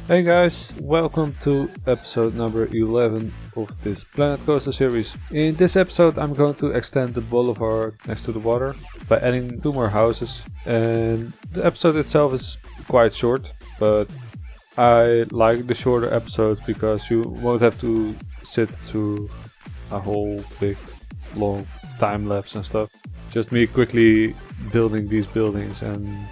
Hey guys, welcome to episode number 11 of this Planet Coaster series. In this episode I'm going to extend the boulevard next to the water by adding 2 more houses, and the episode itself is quite short, but I like the shorter episodes because you won't have to sit through a whole big long time lapse and stuff. Just me quickly building these buildings and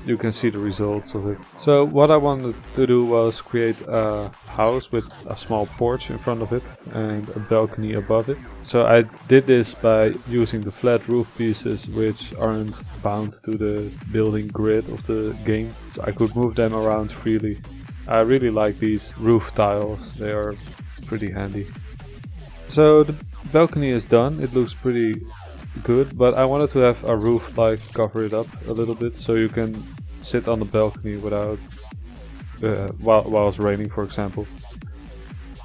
you can see the results of it. So what I wanted to do was create a house with a small porch in front of it and a balcony above it. So I did this by using the flat roof pieces, which aren't bound to the building grid of the game, so I could move them around freely. I really like these roof tiles, they are pretty handy. So the balcony is done, it looks pretty good, but I wanted to have a roof like cover it up a little bit so you can sit on the balcony without while it's raining, for example,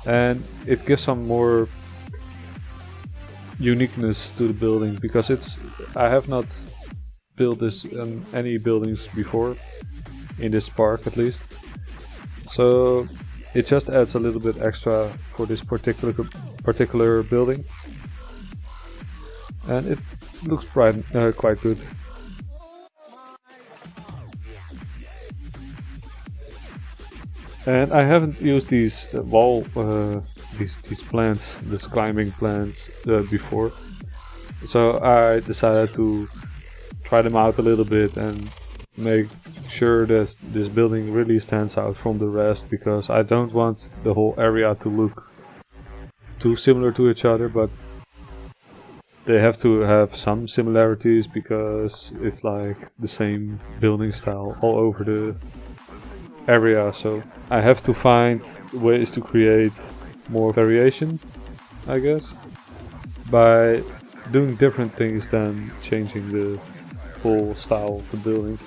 and it gives some more uniqueness to the building because I have not built this in any buildings before, in this park at least, so it just adds a little bit extra for this particular building, and it looks quite good. And I haven't used these these plants, these climbing plants, before, so I decided to try them out a little bit and make sure that this building really stands out from the rest, because I don't want the whole area to look too similar to each other, but they have to have some similarities because it's like the same building style all over the area, so I have to find ways to create more variation, I guess, by doing different things than changing the whole style of the building.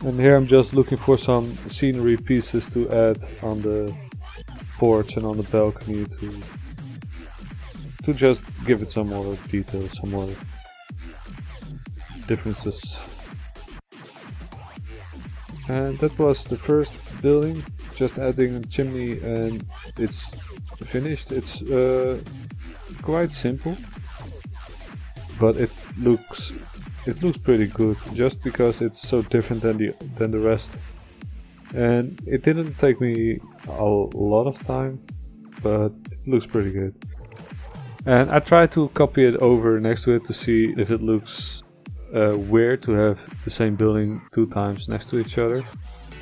And here I'm just looking for some scenery pieces to add on the porch and on the balcony to just give it some more detail, some more differences. And that was the first building, just adding a chimney and it's finished. It's quite simple, but it looks pretty good just because it's so different than the rest. And it didn't take me a lot of time, but it looks pretty good. And I tried to copy it over next to it to see if it looks weird to have the same building 2 times next to each other,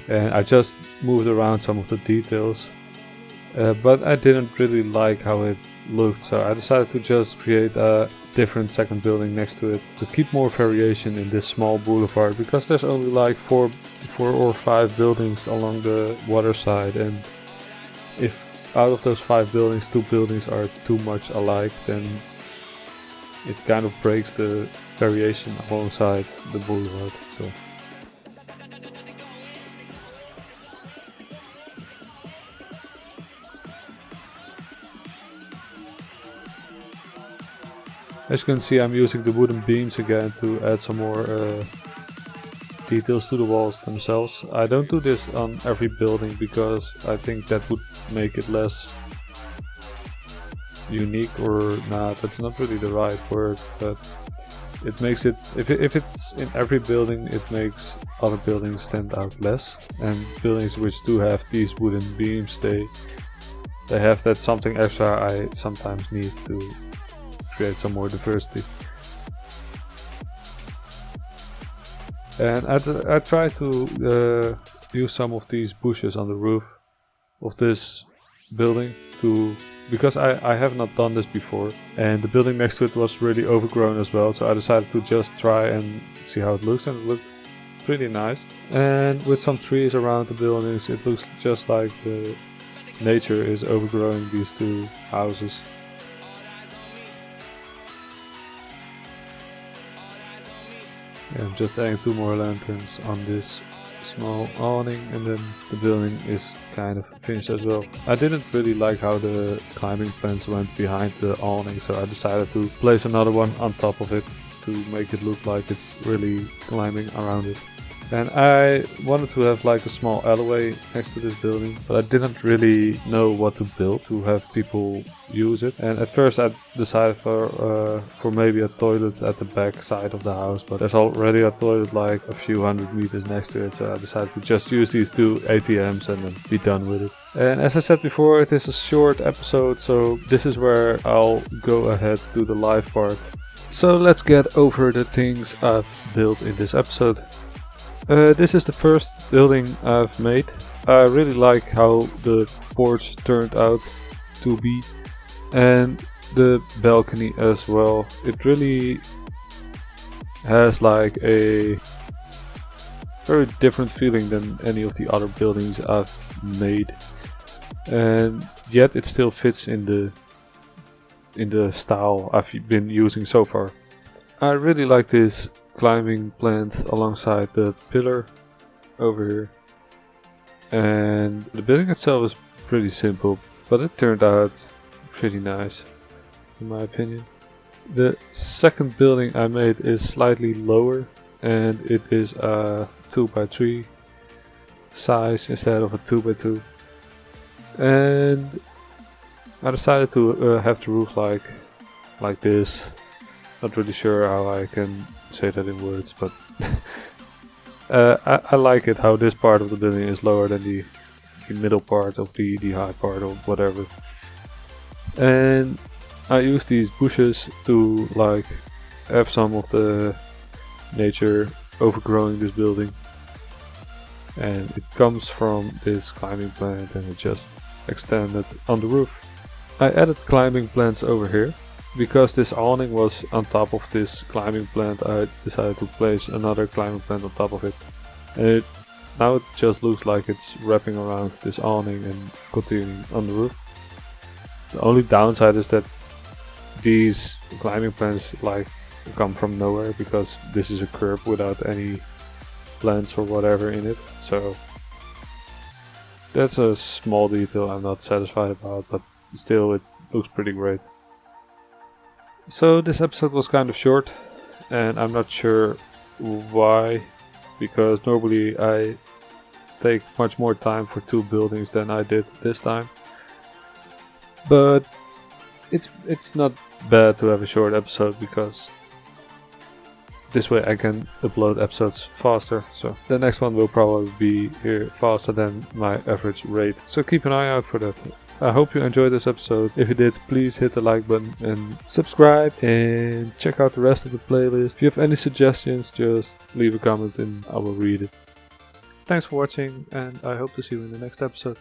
and I just moved around some of the details, but I didn't really like how it looked, so I decided to just create a different second building next to it to keep more variation in this small boulevard, because there's only like 4 or 5 buildings along the water side, and if out of those 5 buildings 2 buildings are too much alike, then it kind of breaks the variation alongside the boulevard. So as you can see, I'm using the wooden beams again to add some more details to the walls themselves. I don't do this on every building because I think that would make it less unique, or nah, that's not really the right word, but it makes it, if it's in every building, it makes other buildings stand out less, and buildings which do have these wooden beams, they have that something extra I sometimes need to create some more diversity. And I try to use some of these bushes on the roof of this building because I have not done this before, and the building next to it was really overgrown as well, so I decided to just try and see how it looks, and it looked pretty nice. And with some trees around the buildings, it looks just like the nature is overgrowing these 2 houses. Yeah, I'm just adding 2 more lanterns on this small awning, and then the building is kind of finished as well. I didn't really like how the climbing plants went behind the awning, so I decided to place another one on top of it to make it look like it's really climbing around it. And I wanted to have like a small alleyway next to this building, but I didn't really know what to build to have people use it. And at first I decided for maybe a toilet at the back side of the house, but there's already a toilet like a few hundred meters next to it, so I decided to just use these 2 ATMs and then be done with it. And as I said before, it is a short episode, so this is where I'll go ahead to the live part. So let's get over the things I've built in this episode. This is the first building I've made. I really like how the porch turned out to be, and the balcony as well. It really has like a very different feeling than any of the other buildings I've made, and yet it still fits in the style I've been using so far. I really like this climbing plant alongside the pillar over here, and the building itself is pretty simple, but it turned out pretty nice in my opinion. The second building I made is slightly lower, and it is a 2x3 size instead of a 2x2, and I decided to have the roof like this. Not really sure how I can say that in words, but I like it how this part of the building is lower than the middle part of the high part or whatever. And I use these bushes to like have some of the nature overgrowing this building, and it comes from this climbing plant and it just extended on the roof. I added climbing plants over here. Because this awning was on top of this climbing plant, I decided to place another climbing plant on top of it. And now it just looks like it's wrapping around this awning and continuing on the roof. The only downside is that these climbing plants like come from nowhere, because this is a curb without any plants or whatever in it. So that's a small detail I'm not satisfied about, but still it looks pretty great. So this episode was kind of short, and I'm not sure why, because normally I take much more time for 2 buildings than I did this time. But it's not bad to have a short episode, because this way I can upload episodes faster. So the next one will probably be here faster than my average rate. So keep an eye out for that. I hope you enjoyed this episode. If you did, please hit the like button and subscribe, and check out the rest of the playlist. If you have any suggestions, just leave a comment and I will read it. Thanks for watching, and I hope to see you in the next episode.